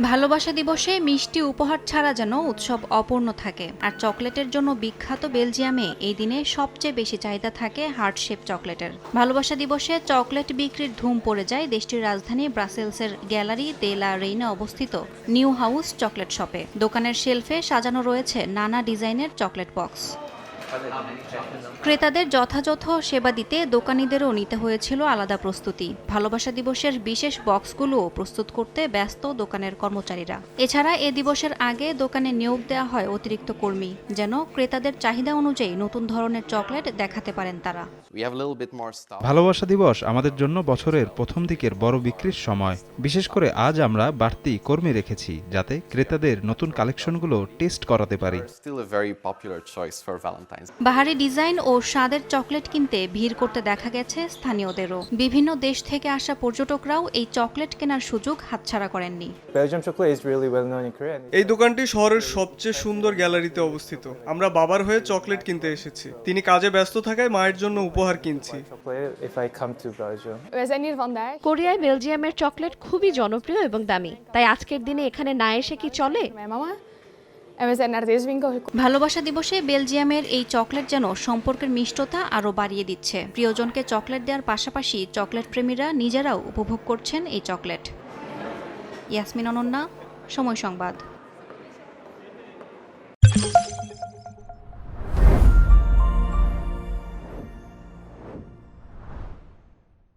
ভালোবাসা দিবসে মিষ্টি উপহার ছাড়া যেন উৎসব অপূর্ণ থাকে। আর চকলেটের জন্য বিখ্যাত বেলজিয়ামে এই দিনে সবচেয়ে বেশি চাহিদা থাকে হার্ট শেপ চকলেটের। ভালোবাসা দিবসে চকলেট বিক্রির ধুম পড়ে যায় দেশটির রাজধানী ব্রাসেলসের গ্যালারি দে লা রেইনে অবস্থিত নিউ হাউস চকলেট শপে। দোকানের শেলফে সাজানো রয়েছে নানা ডিজাইনের চকলেট বক্স। ক্রেতাদের যথাযথ সেবা দিতে দোকানিদেরও নিতে হয়েছিল আলাদা প্রস্তুতি। ভালোবাসা দিবসের বিশেষ বক্সগুলোও প্রস্তুত করতে ব্যস্ত দোকানের কর্মচারীরা। এছাড়া এ দিবসের আগে দোকানে নিয়োগ দেওয়া হয় অতিরিক্ত কর্মী, যেন ক্রেতাদের চাহিদা অনুযায়ী নতুন ধরনের চকলেট দেখাতে পারেন তারা। ভালোবাসা দিবস আমাদের জন্য বছরের প্রথম দিকের বড় বিক্রির সময়। বিশেষ করে আজ আমরা বাড়তি কর্মী রেখেছি, যাতে ক্রেতাদের নতুন কালেকশনগুলো টেস্ট করাতে পারি। বাহারি ডিজাইন ও স্বাদের চকলেট কিনতে ভিড় করতে দেখা গেছে স্থানীয়দেরও। বিভিন্ন দেশ থেকে আসা পর্যটকরাও এই চকলেট কেনার সুযোগ হাতছাড়া করেননি। এই দোকানটি শহরের সবচেয়ে সুন্দর গ্যালারিতে অবস্থিত। আমরা বাবার হয়ে চকলেট কিনতে এসেছি। তিনি কাজে ব্যস্ত থাকায় মায়ের জন্য উপহার কিনছি। কোরিয়ায় বেলজিয়ামের চকলেট খুবই জনপ্রিয় এবং দামি, তাই আজকের দিনে এখানে না এসে কি চলে? ভালোবাসা দিবসে বেলজিয়ামের এই চকলেট যেন সম্পর্কের মিষ্টতা আরও বাড়িয়ে দিচ্ছে। প্রিয়জনকে চকলেট দেওয়ার পাশাপাশি চকলেট প্রেমীরা নিজেরাও উপভোগ করছেন এই চকলেট। ইয়াসমিন অনন্যা, সময় সংবাদ।